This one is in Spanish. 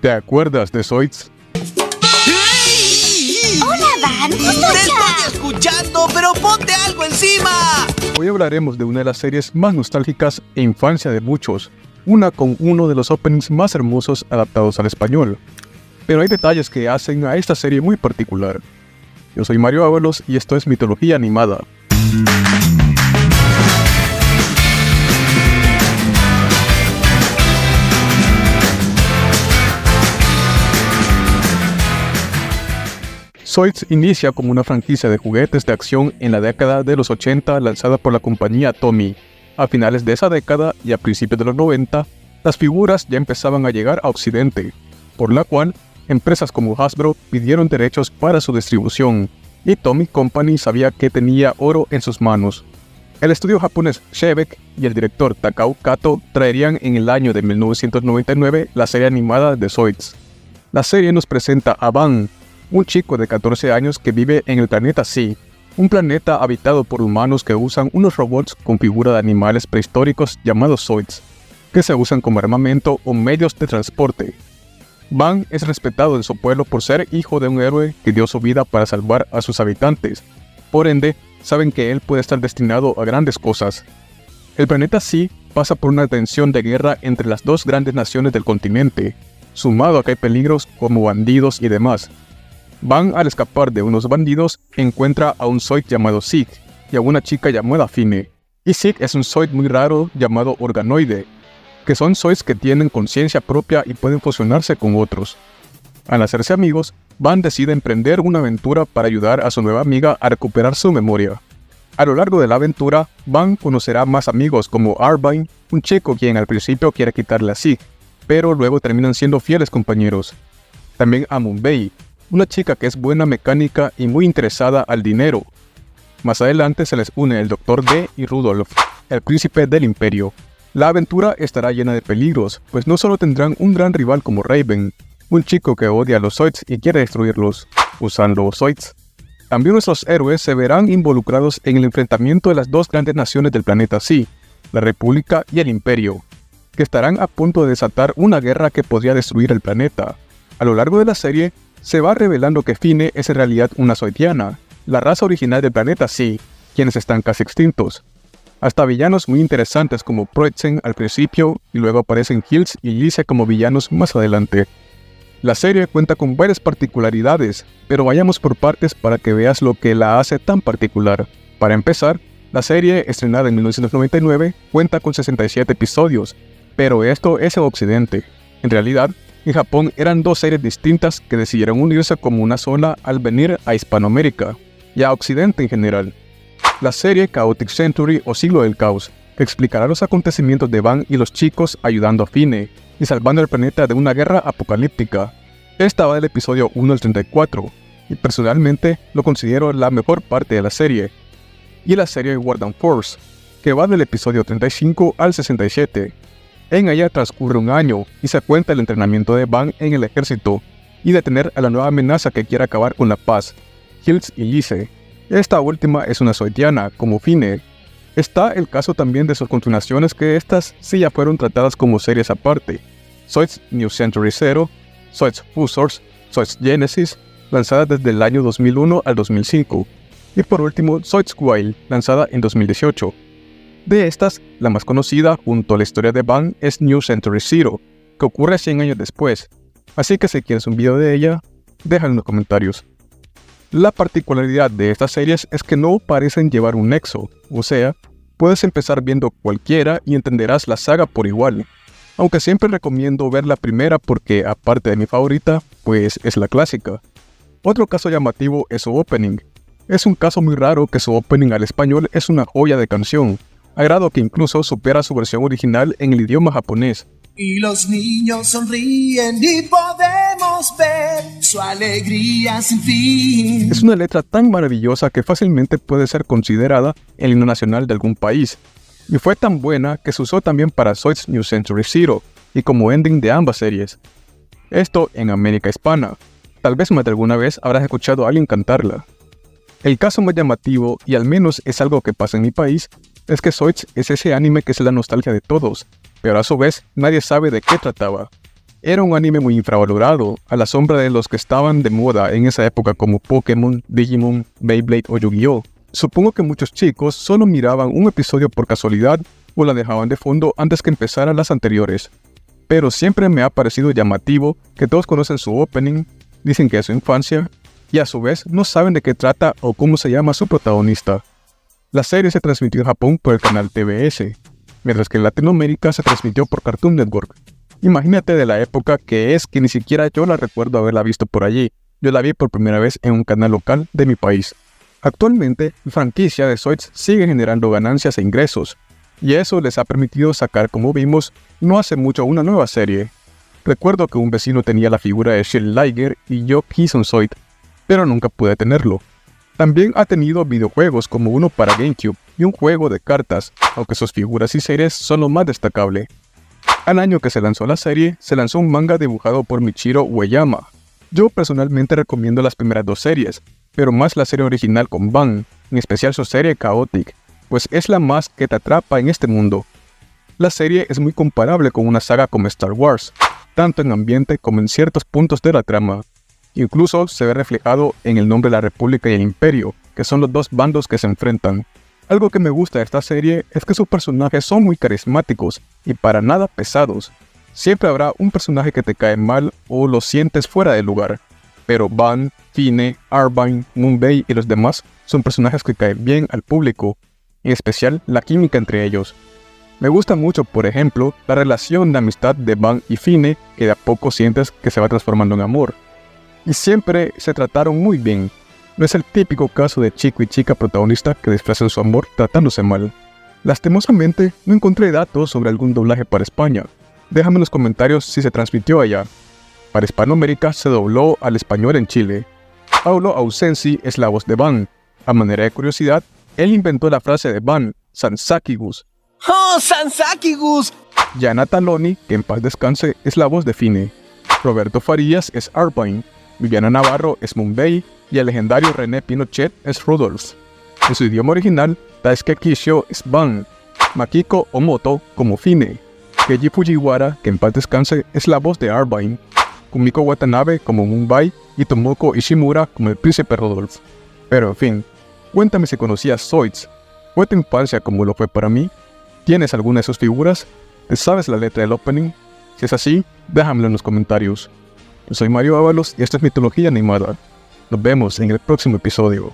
¿Te acuerdas de Zoids? ¡Hola, Van! ¡Te estoy escuchando, pero ponte algo encima! Hoy hablaremos de una de las series más nostálgicas e infancia de muchos, una con uno de los openings más hermosos adaptados al español. Pero hay detalles que hacen a esta serie muy particular. Yo soy Mario Ábalos y esto es Mitología Animada. Zoids inicia como una franquicia de juguetes de acción en la década de los 80 lanzada por la compañía Tomy. A finales de esa década y a principios de los 90, las figuras ya empezaban a llegar a Occidente, por la cual empresas como Hasbro pidieron derechos para su distribución, y Tomy Company sabía que tenía oro en sus manos. El estudio japonés Shebeck y el director Takao Kato traerían en el año de 1999 la serie animada de Zoids. La serie nos presenta a Van, un chico de 14 años que vive en el planeta Sea, un planeta habitado por humanos que usan unos robots con figura de animales prehistóricos llamados Zoids, que se usan como armamento o medios de transporte. Van es respetado en su pueblo por ser hijo de un héroe que dio su vida para salvar a sus habitantes, por ende, saben que él puede estar destinado a grandes cosas. El planeta Sea pasa por una tensión de guerra entre las dos grandes naciones del continente, sumado a que hay peligros como bandidos y demás. Van, al escapar de unos bandidos, encuentra a un Zoid llamado Zig y a una chica llamada Fine. Y Zig es un Zoid muy raro llamado Organoide, que son Zoids que tienen conciencia propia y pueden fusionarse con otros. Al hacerse amigos, Van decide emprender una aventura para ayudar a su nueva amiga a recuperar su memoria. A lo largo de la aventura, Van conocerá más amigos como Arvine, un chico quien al principio quiere quitarle a Zig, pero luego terminan siendo fieles compañeros. También a Moonbei, una chica que es buena mecánica y muy interesada al dinero. Más adelante se les une el Dr. D y Rudolph, el príncipe del imperio. La aventura estará llena de peligros, pues no solo tendrán un gran rival como Raven, un chico que odia a los Zoids y quiere destruirlos, usando Zoids. También nuestros héroes se verán involucrados en el enfrentamiento de las dos grandes naciones del planeta Sea, la República y el Imperio, que estarán a punto de desatar una guerra que podría destruir el planeta. A lo largo de la serie, se va revelando que Fine es en realidad una Zoidiana, la raza original del planeta Sea, quienes están casi extintos. Hasta villanos muy interesantes como Proetzen al principio y luego aparecen Hills y Lise como villanos más adelante. La serie cuenta con varias particularidades, pero vayamos por partes para que veas lo que la hace tan particular. Para empezar, la serie, estrenada en 1999, cuenta con 67 episodios, pero esto es en Occidente. En realidad, en Japón eran dos series distintas que decidieron unirse como una sola al venir a Hispanoamérica y a Occidente en general. La serie Chaotic Century o Siglo del Caos, que explicará los acontecimientos de Van y los chicos ayudando a Fine y salvando el planeta de una guerra apocalíptica. Esta va del episodio 1 al 34 y personalmente lo considero la mejor parte de la serie. Y la serie Warden Force, que va del episodio 35 al 67. En ella transcurre un año y se cuenta el entrenamiento de Van en el ejército y detener a la nueva amenaza que quiere acabar con la paz, Hills y Lise. Esta última es una Zoidiana, como Fine. Está el caso también de sus continuaciones, que estas sí ya fueron tratadas como series aparte. Zoids New Century Zero, Zoids Fusors, Zoids Genesis, lanzada desde el año 2001 al 2005. Y por último, Zoids Wild, lanzada en 2018. De estas, la más conocida junto a la historia de Van es New Century Zero, que ocurre 100 años después, así que si quieres un video de ella, déjalo en los comentarios. La particularidad de estas series es que no parecen llevar un nexo, o sea, puedes empezar viendo cualquiera y entenderás la saga por igual, aunque siempre recomiendo ver la primera porque, aparte de mi favorita, pues es la clásica. Otro caso llamativo es su opening. Es un caso muy raro que su opening al español es una joya de canción, a grado que incluso supera su versión original en el idioma japonés. Y los niños sonríen y podemos ver su alegría sin fin. Es una letra tan maravillosa que fácilmente puede ser considerada el himno nacional de algún país, y fue tan buena que se usó también para Zoids New Century Zero y como ending de ambas series. Esto en América Hispana. Tal vez más de alguna vez habrás escuchado a alguien cantarla. El caso más llamativo, y al menos es algo que pasa en mi país, es que Zoids es ese anime que es la nostalgia de todos, pero a su vez nadie sabe de qué trataba. Era un anime muy infravalorado, a la sombra de los que estaban de moda en esa época como Pokémon, Digimon, Beyblade o Yu-Gi-Oh! Supongo que muchos chicos solo miraban un episodio por casualidad o la dejaban de fondo antes que empezaran las anteriores. Pero siempre me ha parecido llamativo que todos conocen su opening, dicen que es su infancia, y a su vez no saben de qué trata o cómo se llama su protagonista. La serie se transmitió en Japón por el canal TBS, mientras que en Latinoamérica se transmitió por Cartoon Network. Imagínate de la época que es que ni siquiera yo la recuerdo haberla visto por allí. Yo la vi por primera vez en un canal local de mi país. Actualmente, la franquicia de Zoids sigue generando ganancias e ingresos, y eso les ha permitido sacar, como vimos, no hace mucho una nueva serie. Recuerdo que un vecino tenía la figura de Shell Liger y yo quise un Zoid, pero nunca pude tenerlo. También ha tenido videojuegos como uno para GameCube y un juego de cartas, aunque sus figuras y series son lo más destacable. Al año que se lanzó la serie, se lanzó un manga dibujado por Michiro Ueyama. Yo personalmente recomiendo las primeras dos series, pero más la serie original con Ban, en especial su serie Chaotic, pues es la más que te atrapa en este mundo. La serie es muy comparable con una saga como Star Wars, tanto en ambiente como en ciertos puntos de la trama. Incluso se ve reflejado en el nombre de la República y el Imperio, que son los dos bandos que se enfrentan. Algo que me gusta de esta serie es que sus personajes son muy carismáticos y para nada pesados. Siempre habrá un personaje que te cae mal o lo sientes fuera de lugar, pero Ban, Fine, Arvine, Moonbei y los demás son personajes que caen bien al público, en especial la química entre ellos. Me gusta mucho, por ejemplo, la relación de amistad de Ban y Fine, que de a poco sientes que se va transformando en amor. Y siempre se trataron muy bien. No es el típico caso de chico y chica protagonista que disfrazan su amor tratándose mal. Lastimosamente, no encontré datos sobre algún doblaje para España. Déjame en los comentarios si se transmitió allá. Para Hispanoamérica se dobló al español en Chile. Paulo Ausensi es la voz de Ban. A manera de curiosidad, él inventó la frase de Ban, Sansakigus. ¡Oh, Sansakigus! Yana Taloni, que en paz descanse, es la voz de Fine. Roberto Farías es Arvine. Viviana Navarro es Moonbei y el legendario René Pinochet es Rudolph. En su idioma original, Daisuke Kishio es Ban, Makiko Omoto como Fine, Keiji Fujiwara, que en paz descanse, es la voz de Arvine, Kumiko Watanabe como Moonbei y Tomoko Ishimura como el príncipe Rudolph. Pero en fin, cuéntame si conocías Zoids. ¿Fue tu infancia como lo fue para mí? ¿Tienes alguna de sus figuras? ¿Te sabes la letra del opening? Si es así, déjamelo en los comentarios. Yo soy Mario Ábalos y esto es Mitología Animada. Nos vemos en el próximo episodio.